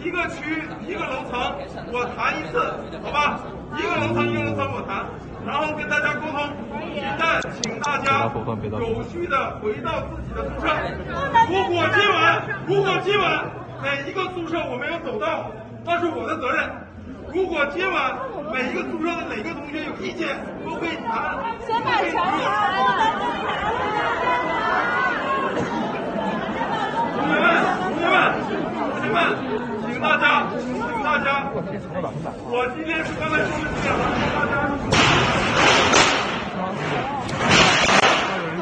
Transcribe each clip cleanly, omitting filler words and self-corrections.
一个区一个楼层我谈一次，好吧？一个楼层我谈，然后跟大家沟通。一旦请大家有序的回到自己的宿舍。如果今晚每一个宿舍我没有走到，那是我的责任。如果今晚每一个宿舍的哪个同学有意见，都可以谈。先把全体谈了。同学们，请大家，我今天是刚才说的这样，请大家。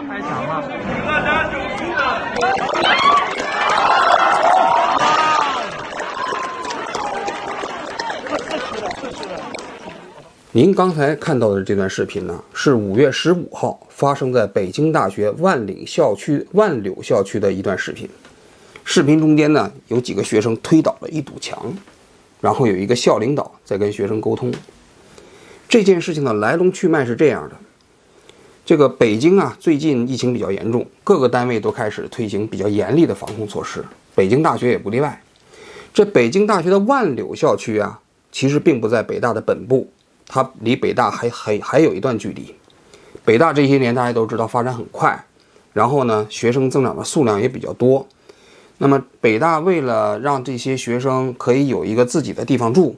太强了！请大家有序的。您刚才看到的这段视频呢，是5月15号发生在北京大学万柳校区的一段视频。视频中间呢，有几个学生推倒了一堵墙，然后有一个校领导在跟学生沟通。这件事情的来龙去脉是这样的：这个北京啊，最近疫情比较严重，各个单位都开始推行比较严厉的防控措施，北京大学也不例外。这北京大学的万柳校区啊，其实并不在北大的本部，它离北大还有一段距离。北大这些年大家都知道发展很快，然后呢，学生增长的数量也比较多。那么北大为了让这些学生可以有一个自己的地方住，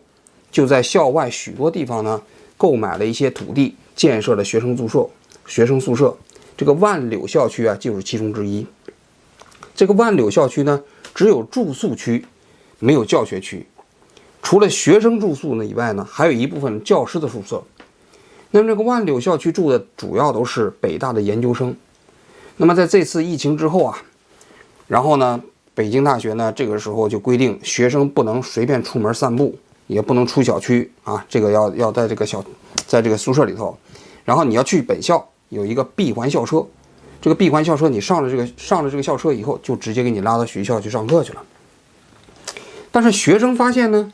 就在校外许多地方呢购买了一些土地，建设了学生宿舍。这个万柳校区啊，就是其中之一。这个万柳校区呢，只有住宿区，没有教学区。除了学生住宿呢以外呢，还有一部分教师的宿舍。那么这个万柳校区住的主要都是北大的研究生。那么在这次疫情之后啊，然后呢，北京大学呢这个时候就规定，学生不能随便出门散步，也不能出小区啊，这个要在这个宿舍里头。然后你要去本校有一个闭环校车，这个闭环校车你上了这个校车以后，就直接给你拉到学校去上课去了。但是学生发现呢，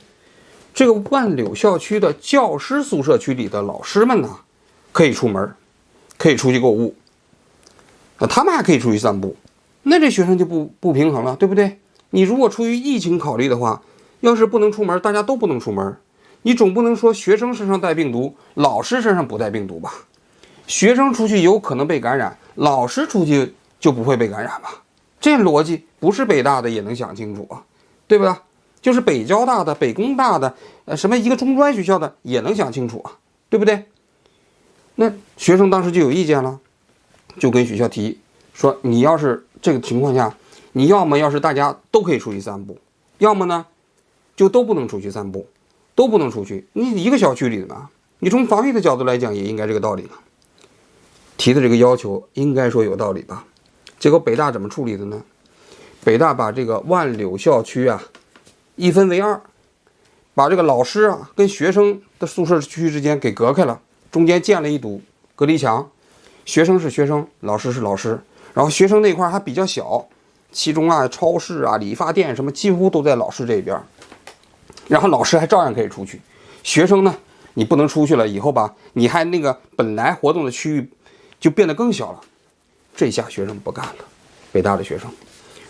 这个万柳校区的教师宿舍区里的老师们呢，可以出门，可以出去购物，他们还可以出去散步。那这学生就不平衡了，对不对？你如果出于疫情考虑的话，要是不能出门，大家都不能出门，你总不能说学生身上带病毒，老师身上不带病毒吧？学生出去有可能被感染，老师出去就不会被感染吧？这逻辑不是北大的也能想清楚啊，对吧？就是北交大的、北工大的，什么一个中专学校的也能想清楚啊，对不对？那学生当时就有意见了，就跟学校提说，你要是这个情况下，你要么要是大家都可以出去散步，要么呢就都不能出去散步，都不能出去。你一个小区里的嘛，你从防疫的角度来讲也应该这个道理嘛。提的这个要求应该说有道理吧？结果北大怎么处理的呢？北大把这个万柳校区啊一分为二，把这个老师啊跟学生的宿舍区之间给隔开了，中间建了一堵隔离墙，学生是学生，老师是老师。然后学生那块还比较小，其中啊超市啊理发店什么几乎都在老师这边，然后老师还照样可以出去。学生呢，你不能出去了以后吧，你还那个本来活动的区域就变得更小了。这下学生不干了，北大的学生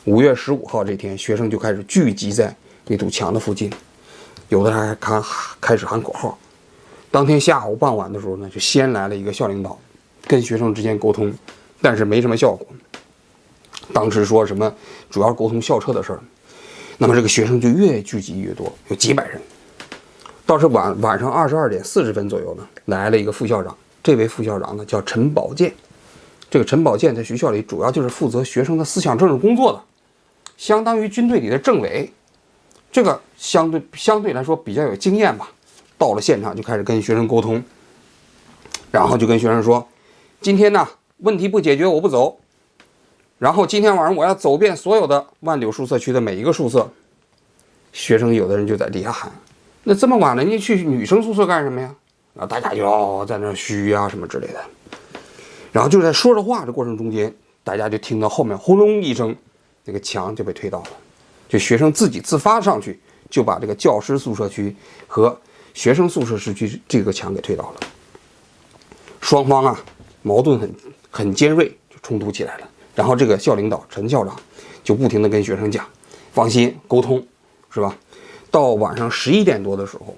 5月15号这天，学生就开始聚集在那堵墙的附近，有的还开始喊口号。当天下午傍晚的时候呢，就先来了一个校领导跟学生之间沟通，但是没什么效果。当时说什么主要沟通校车的事儿，那么这个学生就越聚集越多，有几百人。到是晚上22点40分左右呢，来了一个副校长。这位副校长呢叫陈宝剑。这个陈宝剑在学校里主要就是负责学生的思想政治工作的，相当于军队里的政委。这个相对来说比较有经验吧。到了现场就开始跟学生沟通，然后就跟学生说，今天呢问题不解决我不走，然后今天晚上我要走遍所有的万柳宿舍区的每一个宿舍。学生有的人就在底下喊，那这么晚了你去女生宿舍干什么呀？然后大家就在那嘘啊什么之类的。然后就在说着话的过程中间，大家就听到后面轰隆一声，那个墙就被推倒了。就学生自己自发上去，就把这个教师宿舍区和学生宿舍区这个墙给推倒了。双方啊矛盾很尖锐，就冲突起来了。然后这个校领导陈校长就不停地跟学生讲，放心沟通，是吧？到晚上11点多的时候，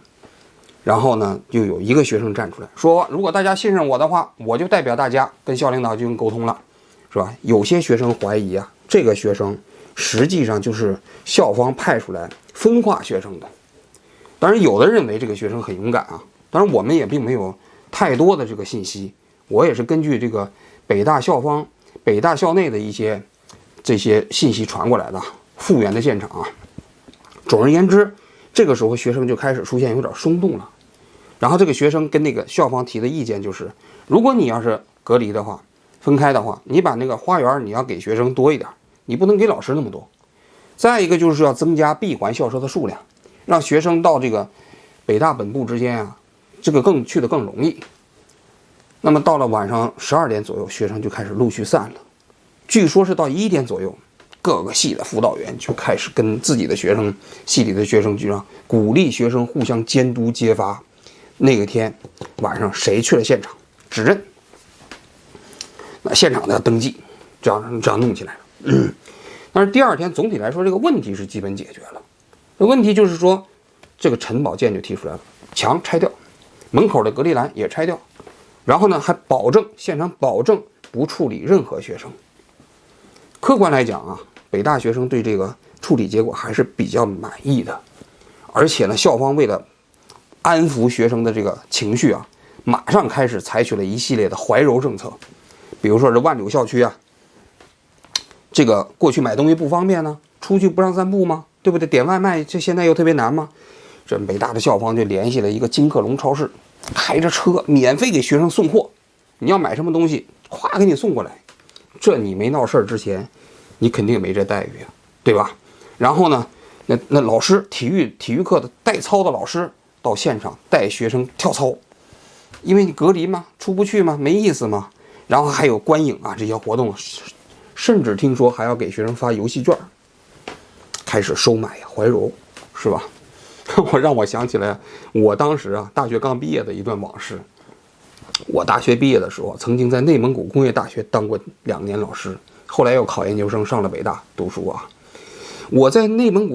然后呢，就有一个学生站出来说，如果大家信任我的话，我就代表大家跟校领导进行沟通了，是吧？有些学生怀疑啊，这个学生实际上就是校方派出来分化学生的。当然，有的认为这个学生很勇敢啊，当然我们也并没有太多的这个信息，我也是根据这个北大校方、北大校内的这些信息传过来的，复原的现场啊。总而言之，这个时候学生就开始出现有点松动了。然后这个学生跟那个校方提的意见就是，如果你要是隔离的话，分开的话，你把那个花园你要给学生多一点，你不能给老师那么多。再一个就是要增加闭环校车的数量，让学生到这个北大本部之间啊，这个去得更容易。那么到了晚上12点左右，学生就开始陆续散了。据说是到1点左右，各个系的辅导员就开始跟自己的学生、系里的学生就让鼓励学生互相监督揭发。那个天晚上谁去了现场指认，那现场的要登记，这样弄起来了。但是第二天总体来说这个问题是基本解决了。这问题就是说，这个陈宝剑就提出来了，墙拆掉，门口的隔离栏也拆掉，然后呢还现场保证不处理任何学生。客观来讲啊，北大学生对这个处理结果还是比较满意的，而且呢，校方为了安抚学生的这个情绪啊，马上开始采取了一系列的怀柔政策，比如说这万柳校区啊，这个过去买东西不方便呢，出去不让散步吗？对不对？点外卖这现在又特别难吗？这北大的校方就联系了一个金客隆超市，开着车免费给学生送货，你要买什么东西，咵给你送过来。这你没闹事儿之前，你肯定没这待遇啊，对吧？然后呢，那老师体育课的带操的老师到现场带学生跳操，因为你隔离嘛，出不去嘛，没意思嘛。然后还有观影啊这些活动，甚至听说还要给学生发游戏券，开始收买呀，怀柔，是吧？让我想起来我当时啊大学刚毕业的一段往事。我大学毕业的时候，曾经在内蒙古工业大学当过2年老师，后来又考研究生上了北大读书啊。我在内蒙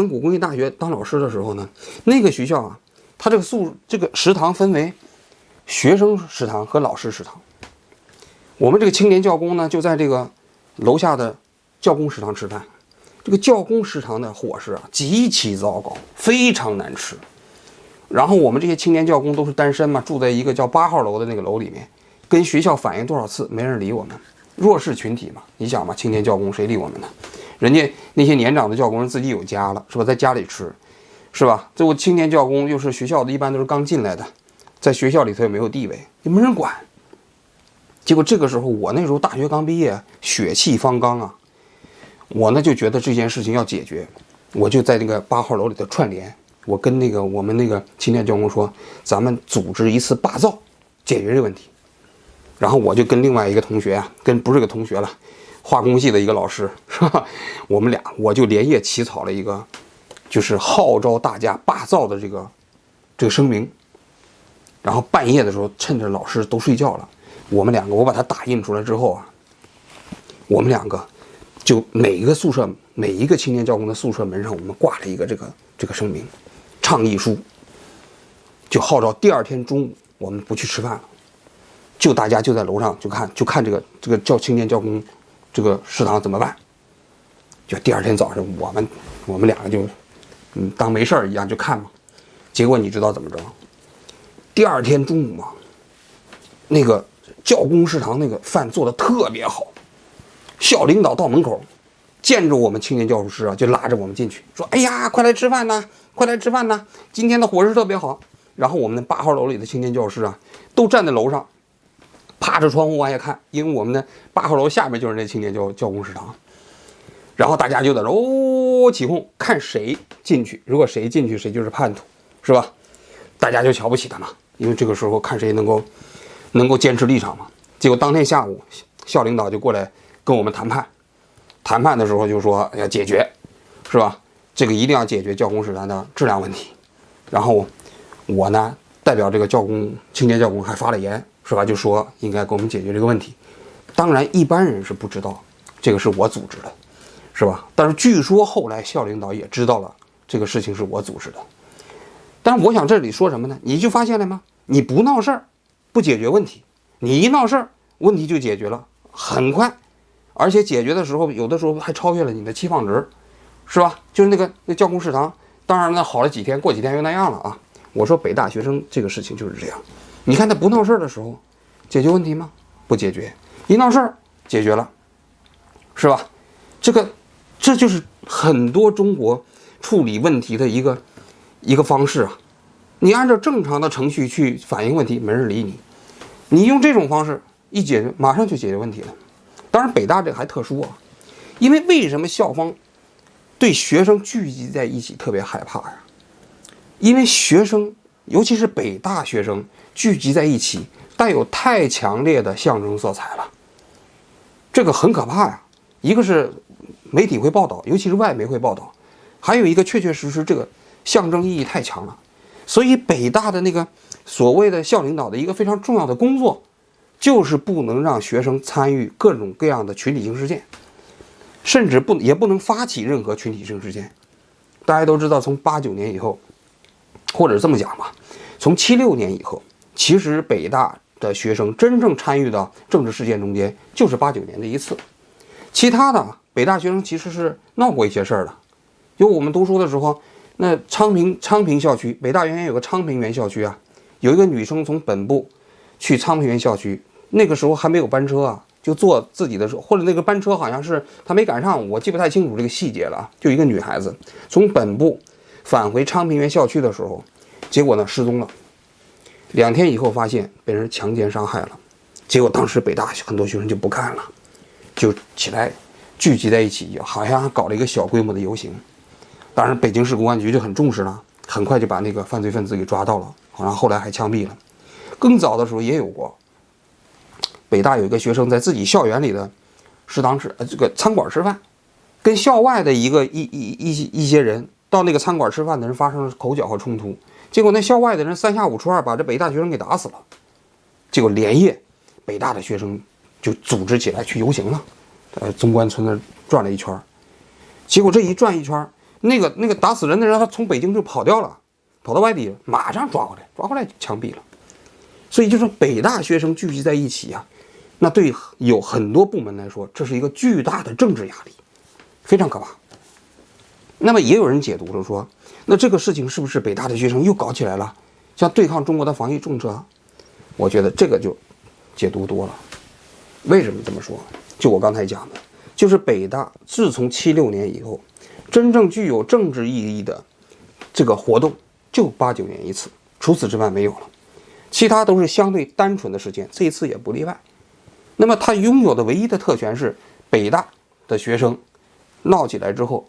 古工业大学当老师的时候呢，那个学校啊，它这个食堂分为学生食堂和老师食堂。我们这个青年教工呢，就在这个楼下的教工食堂吃饭。这个教工食堂的伙食啊，极其糟糕，非常难吃。然后我们这些青年教工都是单身嘛，住在一个叫8号楼的那个楼里面，跟学校反映多少次，没人理我们，弱势群体嘛。你想嘛，青年教工谁理我们呢？人家那些年长的教工人自己有家了，是吧？在家里吃，是吧？这我青年教工又是学校的，一般都是刚进来的，在学校里头也没有地位，也没人管。结果这个时候，我那时候大学刚毕业，血气方刚啊，我呢就觉得这件事情要解决，我就在那个8号楼里头串联。我跟我们那个青年教工说，咱们组织一次罢灶，解决这个问题。然后我就跟另外一个同学啊，不是个同学了，化工系的一个老师，是吧？我就连夜起草了一个，就是号召大家罢灶的这个声明。然后半夜的时候，趁着老师都睡觉了，我把它打印出来之后啊，我们2个就每一个青年教工的宿舍门上，我们挂了一个这个声明。倡议书，就号召第2天中午我们不去吃饭了，大家就在楼上就看这个青年教工这个食堂怎么办。就第2天早上我们2个就当没事一样就看嘛。结果你知道怎么着？第2天中午嘛，那个教工食堂那个饭做的特别好，校领导到门口见着我们青年教师啊，就拉着我们进去，说：“哎呀，快来吃饭呐！快来吃饭呐！今天的伙食特别好。”然后我们那8号楼里的青年教师啊，都站在楼上，趴着窗户往下看，因为我们的8号楼下面就是那青年教工食堂。然后大家就在这起哄，看谁进去，如果谁进去，谁就是叛徒，是吧？大家就瞧不起他嘛，因为这个时候看谁能够坚持立场嘛。结果当天下午，校领导就过来跟我们谈判。谈判的时候就说要解决，是吧？这个一定要解决教工食堂的质量问题。然后我呢代表这个青年教工还发了言，是吧？就说应该给我们解决这个问题。当然一般人是不知道这个是我组织的，是吧？但是据说后来校领导也知道了这个事情是我组织的。但是我想这里说什么呢？你就发现了吗？你不闹事儿，不解决问题；你一闹事儿，问题就解决了，很快，而且解决的时候，有的时候还超越了你的期望值，是吧？就是那教工食堂，当然呢，好了几天，过几天又那样了啊。我说北大学生这个事情就是这样，你看他不闹事儿的时候，解决问题吗？不解决，一闹事儿解决了，是吧？这就是很多中国处理问题的一个方式啊。你按照正常的程序去反映问题，没人理你。你用这种方式一解决，马上就解决问题了。当然，北大这个还特殊啊，因为什么校方对学生聚集在一起特别害怕呀？因为学生，尤其是北大学生聚集在一起，带有太强烈的象征色彩了，这个很可怕呀。一个是媒体会报道，尤其是外媒会报道，还有一个确确实实这个象征意义太强了。所以北大的那个所谓的校领导的一个非常重要的工作，就是不能让学生参与各种各样的群体性事件，甚至也不能发起任何群体性事件。大家都知道，从89年以后，或者这么讲吧，从76年以后，其实北大的学生真正参与到政治事件中间，就是89年的一次。其他的北大学生其实是闹过一些事儿的，就我们读书的时候，那昌平校区，北大原先有个昌平园校区啊，有一个女生从本部去昌平园校区，那个时候还没有班车啊，就坐自己的车，或者那个班车好像是她没赶上，我记不太清楚这个细节了啊。就一个女孩子从本部返回昌平园校区的时候，结果呢失踪了，2天以后发现被人强奸伤害了，结果当时北大很多学生就不干了，就起来聚集在一起，好像搞了一个小规模的游行。当然北京市公安局就很重视了，很快就把那个犯罪分子给抓到了，好像后来还枪毙了。更早的时候也有过，北大有一个学生在自己校园里的食堂这个餐馆吃饭，跟校外的一些人到那个餐馆吃饭的人发生了口角和冲突，结果那校外的人3下5除2把这北大学生给打死了。结果连夜北大的学生就组织起来去游行了，中关村那转了一圈，结果这一转一圈，那个打死人的人他从北京就跑掉了，跑到外地了，马上抓回来枪毙了。所以就是北大学生聚集在一起啊，那对有很多部门来说，这是一个巨大的政治压力，非常可怕。那么也有人解读了说，那这个事情是不是北大的学生又搞起来了，像对抗中国的防疫政策？我觉得这个就解读多了。为什么这么说？就我刚才讲的，就是北大自从76年以后，真正具有政治意义的这个活动就89年一次，除此之外没有了，其他都是相对单纯的事件，这一次也不例外。那么它拥有的唯一的特权是，北大的学生闹起来之后，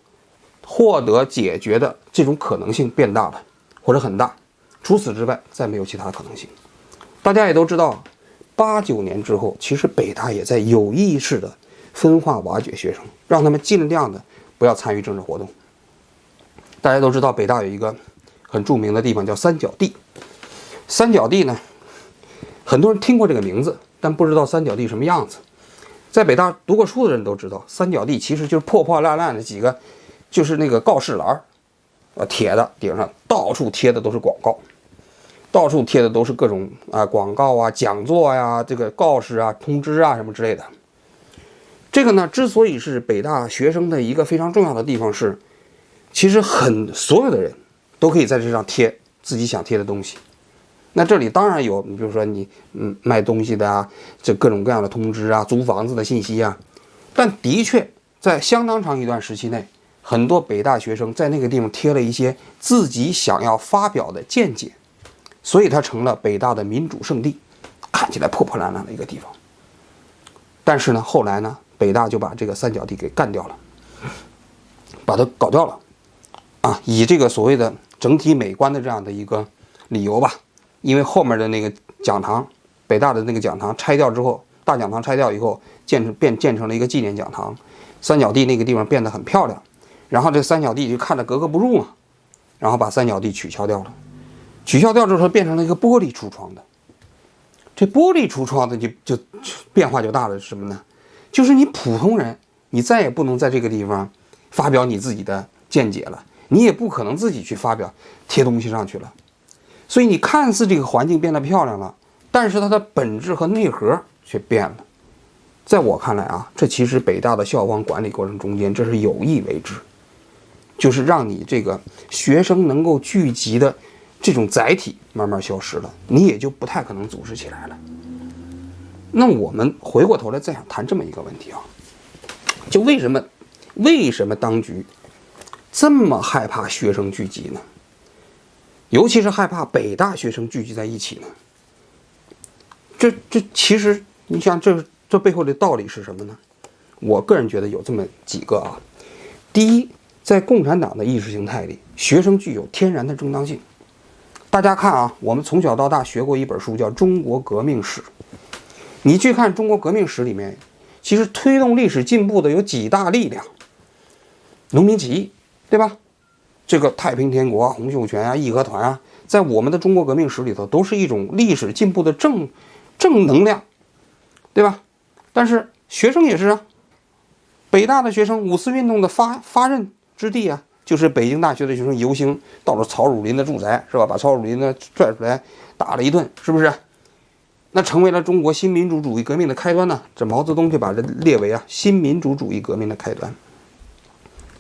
获得解决的这种可能性变大了，或者很大，除此之外再没有其他可能性。大家也都知道，89年之后，其实北大也在有意识的分化瓦解学生，让他们尽量的不要参与政治活动。大家都知道北大有一个很著名的地方叫三角地，三角地呢，很多人听过这个名字，但不知道三角地什么样子。在北大读过书的人都知道，三角地其实就是破破烂烂的几个，就是那个告示栏，铁的顶上到处贴的都是广告，到处贴的都是各种广告啊、讲座呀、这个告示啊、通知啊什么之类的。这个呢，之所以是北大学生的一个非常重要的地方是，其实所有的人都可以在这上贴自己想贴的东西。那这里当然有，你比如说你卖东西的啊，这各种各样的通知啊，租房子的信息啊。但的确在相当长一段时期内，很多北大学生在那个地方贴了一些自己想要发表的见解，所以它成了北大的民主圣地，看起来破破烂烂的一个地方。但是呢，后来呢，北大就把这个三角地给干掉了，把它搞掉了啊，以这个所谓的整体美观的这样的一个理由吧。因为后面的那个讲堂，北大的那个讲堂拆掉之后，大讲堂拆掉以后，建成了一个纪念讲堂，三角地那个地方变得很漂亮，然后这三角地就看着格格不入嘛，然后把三角地取消掉了，取消掉之后变成了一个玻璃橱窗的。这玻璃橱窗的就变化就大了，是什么呢？就是你普通人，你再也不能在这个地方发表你自己的见解了，你也不可能自己去发表贴东西上去了。所以你看似这个环境变得漂亮了，但是它的本质和内核却变了。在我看来啊，这其实北大的校方管理过程中间，这是有意为之，就是让你这个学生能够聚集的这种载体慢慢消失了，你也就不太可能组织起来了。那我们回过头来再想谈这么一个问题啊，就为什么当局这么害怕学生聚集呢？尤其是害怕北大学生聚集在一起呢？这其实你想这背后的道理是什么呢？我个人觉得有这么几个啊。第一，在共产党的意识形态里，学生具有天然的正当性。大家看啊，我们从小到大学过一本书叫《中国革命史》，你去看中国革命史里面，其实推动历史进步的有几大力量，农民起义，对吧？这个太平天国啊、洪秀全啊、义和团啊，在我们的中国革命史里头都是一种历史进步的正能量，对吧？但是学生也是啊，北大的学生五四运动的发轫之地啊，就是北京大学的学生游行到了曹汝霖的住宅，是吧？把曹汝霖呢拽出来打了一顿，是不是？那成为了中国新民主主义革命的开端呢？这毛泽东就把这列为啊新民主主义革命的开端。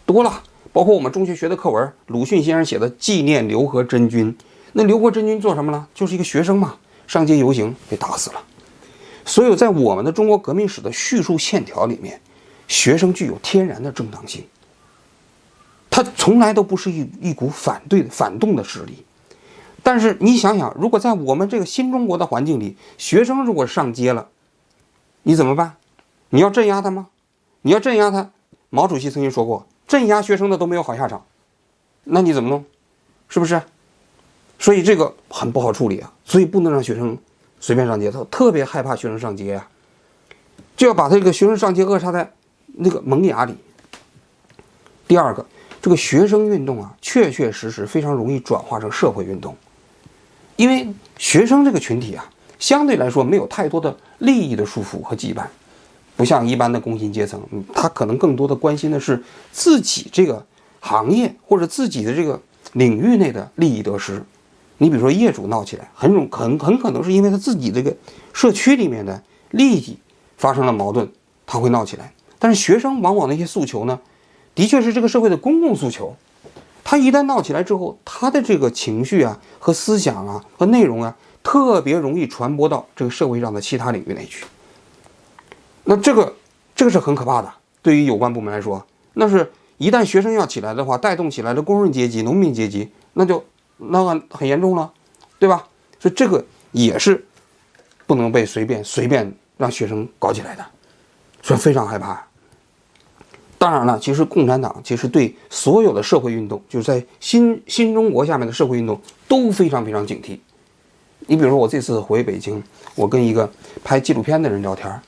多了，包括我们中学学的课文，鲁迅先生写的《纪念刘和珍君》，那刘和珍君做什么了？就是一个学生嘛，上街游行被打死了。所以在我们的中国革命史的叙述线条里面，学生具有天然的正当性，他从来都不是一股反动的势力。但是你想想，如果在我们这个新中国的环境里，学生如果上街了，你怎么办？你要镇压他吗？你要镇压他，毛主席曾经说过，镇压学生的都没有好下场，那你怎么弄？是不是？所以这个很不好处理啊，所以不能让学生随便上街，他特别害怕学生上街啊，就要把这个学生上街扼杀在那个萌芽里。第二个，这个学生运动啊，确实非常容易转化成社会运动，因为学生这个群体啊，相对来说没有太多的利益的束缚和羁绊，不像一般的工薪阶层，他可能更多的关心的是自己这个行业或者自己的这个领域内的利益得失。你比如说业主闹起来，很可能是因为他自己这个社区里面的利益发生了矛盾，他会闹起来。但是学生往往那些诉求呢，的确是这个社会的公共诉求，他一旦闹起来之后，他的这个情绪啊和思想啊和内容啊，特别容易传播到这个社会上的其他领域内去。那这个是很可怕的，对于有关部门来说，那是一旦学生要起来的话，带动起来的工人阶级、农民阶级，那很严重了，对吧？所以这个也是不能被随便让学生搞起来的，所以非常害怕。当然了，其实共产党其实对所有的社会运动，就是在新中国下面的社会运动都非常警惕。你比如说我这次回北京，我跟一个拍纪录片的人聊天，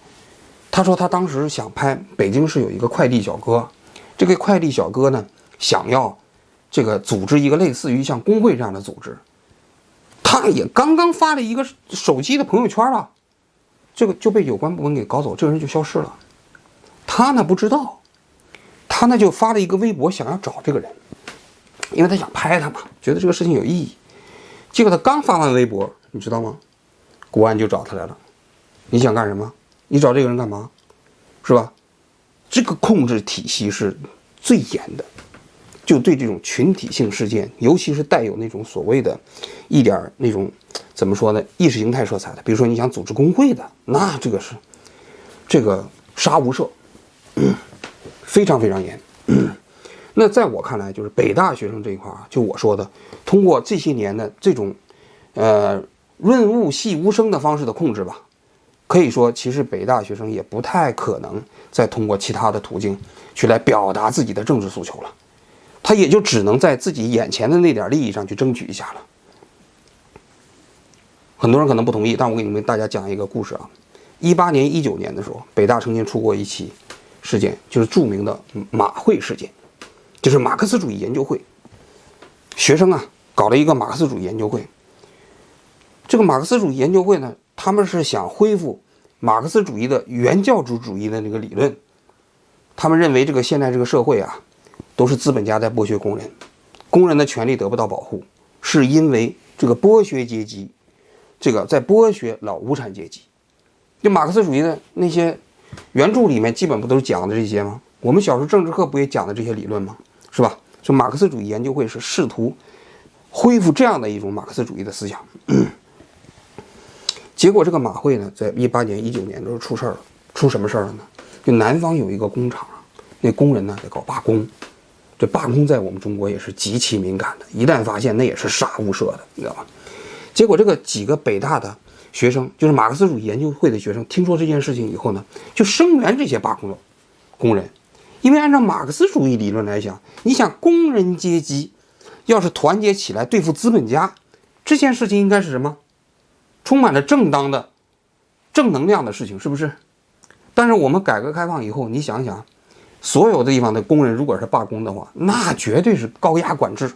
他说他当时想拍北京市有一个快递小哥，这个快递小哥呢想要这个组织一个类似于像工会这样的组织，他也刚刚发了一个手机的朋友圈了，这个就被有关部门给搞走，这个人就消失了。他呢不知道，他呢就发了一个微博想要找这个人，因为他想拍他嘛，觉得这个事情有意义。结果他刚发完微博，你知道吗？国安就找他来了。你想干什么？你找这个人干嘛？是吧？这个控制体系是最严的，就对这种群体性事件，尤其是带有那种所谓的一点那种怎么说呢，意识形态色彩的，比如说你想组织工会的，那这个是这个杀无赦，非常严。那在我看来，就是北大学生这一块啊，就我说的，通过这些年的这种润物细无声的方式的控制吧，可以说其实北大学生也不太可能再通过其他的途径去来表达自己的政治诉求了，他也就只能在自己眼前的那点利益上去争取一下了。很多人可能不同意，但我给你们大家讲一个故事啊。18年、19年的时候，北大曾经出过一起事件，就是著名的马会事件，就是马克思主义研究会。学生啊搞了一个马克思主义研究会。这个马克思主义研究会呢，他们是想恢复马克思主义的原教旨主义的那个理论。他们认为这个现在这个社会啊，都是资本家在剥削工人，工人的权利得不到保护，是因为这个剥削阶级，这个在剥削老无产阶级。就马克思主义的那些原著里面，基本不都是讲的这些吗？我们小时候政治课不也讲的这些理论吗？是吧？所以马克思主义研究会是试图恢复这样的一种马克思主义的思想。结果这个马会呢，在18年、19年的时候出事儿了。出什么事儿了呢？就南方有一个工厂，那工人呢在搞罢工。这罢工在我们中国也是极其敏感的，一旦发现那也是杀无赦的，你知道吧？结果这个几个北大的学生，就是马克思主义研究会的学生，听说这件事情以后呢，就声援这些罢工的工人。因为按照马克思主义理论来讲，你想工人阶级要是团结起来对付资本家，这件事情应该是什么？充满了正当的正能量的事情，是不是？但是我们改革开放以后，你想想，所有的地方的工人如果是罢工的话，那绝对是高压管制，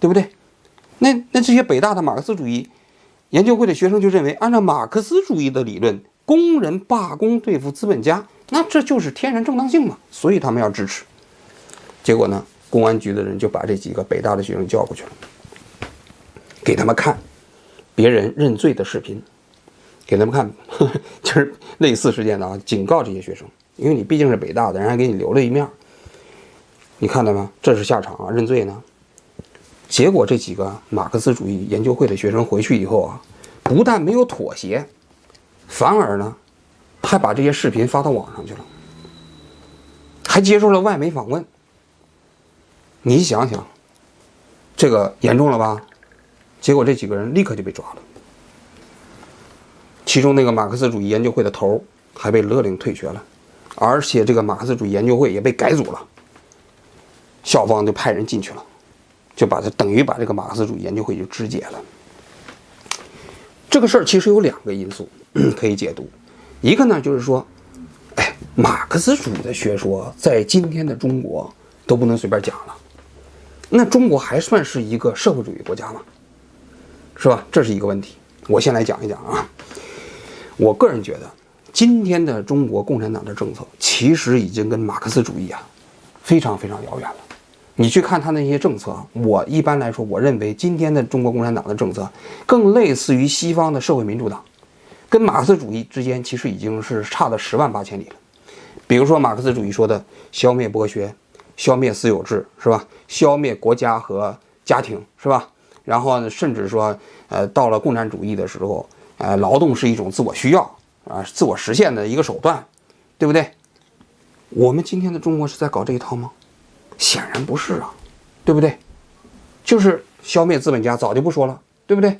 对不对？那这些北大的马克思主义研究会的学生就认为，按照马克思主义的理论，工人罢工对付资本家，那这就是天然正当性嘛，所以他们要支持。结果呢，公安局的人就把这几个北大的学生叫过去了，给他们看别人认罪的视频，给他们看，就是类似事件的啊，警告这些学生，因为你毕竟是北大的，人还给你留了一面，你看到吗？这是下场啊，认罪呢。结果这几个马克思主义研究会的学生回去以后啊，不但没有妥协，反而呢，还把这些视频发到网上去了，还接受了外媒访问。你想想，这个严重了吧？结果这几个人立刻就被抓了，其中那个马克思主义研究会的头还被勒令退学了，而且这个马克思主义研究会也被改组了，校方就派人进去了，就等于把这个马克思主义研究会就肢解了。这个事儿其实有两个因素可以解读，一个呢就是说，马克思主义的学说在今天的中国都不能随便讲了，那中国还算是一个社会主义国家吗？是吧？这是一个问题。我先来讲一讲啊。我个人觉得，今天的中国共产党的政策其实已经跟马克思主义啊非常非常遥远了。你去看他那些政策，我一般来说，我认为今天的中国共产党的政策更类似于西方的社会民主党，跟马克思主义之间其实已经是差了10万8千里了。比如说马克思主义说的消灭剥削、消灭私有制，是吧？消灭国家和家庭，是吧？然后呢，甚至说，到了共产主义的时候，劳动是一种自我需要啊，自我实现的一个手段，对不对？我们今天的中国是在搞这一套吗？显然不是啊，对不对？就是消灭资本家早就不说了，对不对？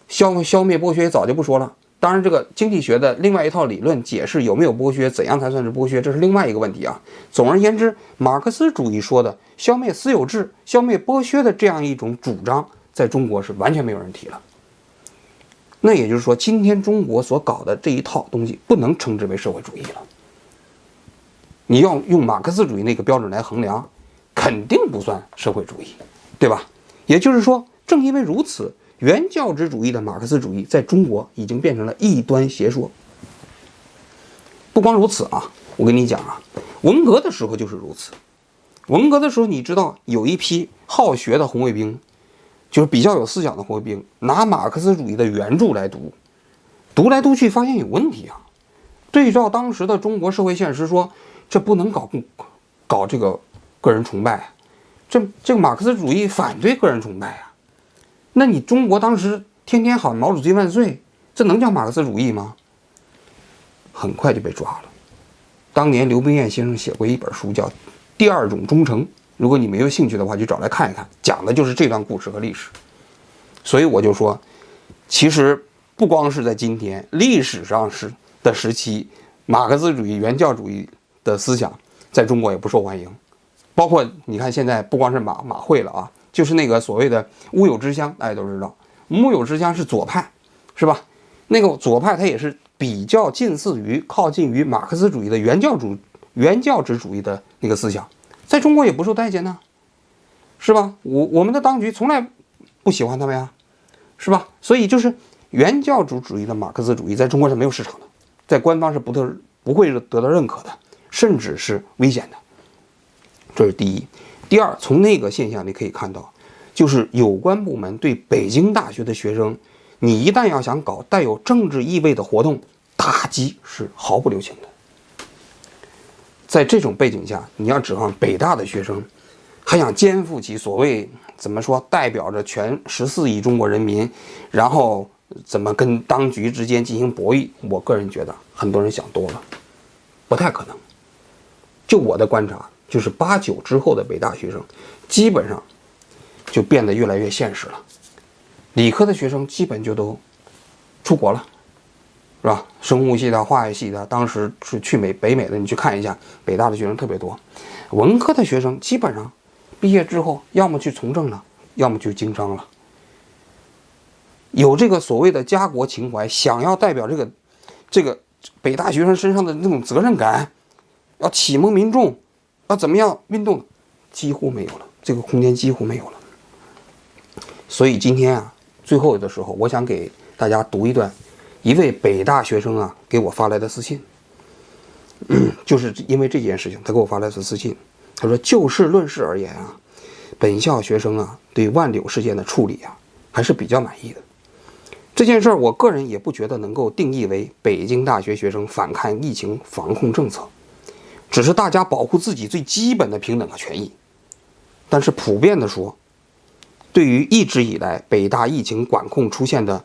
消灭剥削也早就不说了。当然，这个经济学的另外一套理论解释有没有剥削，怎样才算是剥削，这是另外一个问题啊。总而言之，马克思主义说的消灭私有制、消灭剥削的这样一种主张，在中国是完全没有人提了。那也就是说，今天中国所搞的这一套东西不能称之为社会主义了。你要用马克思主义那个标准来衡量，肯定不算社会主义，对吧？也就是说，正因为如此，原教旨主义的马克思主义在中国已经变成了异端邪说。不光如此啊，我跟你讲啊，文革的时候就是如此。文革的时候，你知道有一批好学的红卫兵，就是比较有思想的红卫兵，拿马克思主义的原著来读，读来读去发现有问题啊。对照当时的中国社会现实说，这不能搞这个个人崇拜，这个马克思主义反对个人崇拜啊。那你中国当时天天喊毛主席万岁，这能叫马克思主义吗？很快就被抓了。当年刘冰燕先生写过一本书叫《第二种忠诚》，如果你没有兴趣的话，就找来看一看，讲的就是这段故事和历史。所以我就说，其实不光是在今天，历史上的时期，马克思主义、原教主义的思想在中国也不受欢迎。包括你看现在不光是马会了啊，就是那个所谓的乌有之乡，大家都知道，乌有之乡是左派，是吧？那个左派它也是比较靠近于马克思主义的原教旨主义的那个思想，在中国也不受待见呢，是吧？我们的当局从来不喜欢他们呀，是吧？所以就是原教旨主义的马克思主义在中国是没有市场的，在官方是不会得到认可的，甚至是危险的。这是第一。第二，从那个现象你可以看到，就是有关部门对北京大学的学生，你一旦要想搞带有政治意味的活动，打击是毫不留情的。在这种背景下，你要指望北大的学生还想肩负起所谓怎么说代表着全14亿中国人民，然后怎么跟当局之间进行博弈，我个人觉得很多人想多了，不太可能。就我的观察，就是89之后的北大学生基本上就变得越来越现实了，理科的学生基本就都出国了，是吧？生物系的、化学系的，当时是去北美的，你去看一下，北大的学生特别多。文科的学生基本上毕业之后，要么去从政了，要么去经商了。有这个所谓的家国情怀，想要代表这个北大学生身上的那种责任感，要启蒙民众，要怎么样运动，几乎没有了，这个空间几乎没有了。所以今天啊，最后的时候，我想给大家读一段一位北大学生啊给我发来的私信。就是因为这件事情，他给我发来的私信，他说就事论事而言啊，本校学生啊对万柳事件的处理啊还是比较满意的。这件事儿，我个人也不觉得能够定义为北京大学学生反抗疫情防控政策，只是大家保护自己最基本的平等和权益。但是普遍的说，对于一直以来北大疫情管控出现的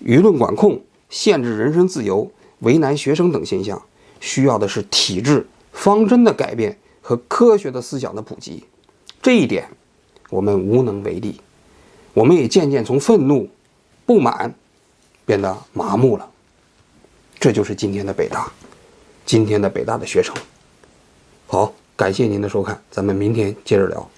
舆论管控、限制人身自由、为难学生等现象，需要的是体制方针的改变和科学的思想的普及。这一点我们无能为力，我们也渐渐从愤怒、不满变得麻木了。这就是今天的北大，今天的北大的学生。好，感谢您的收看，咱们明天接着聊。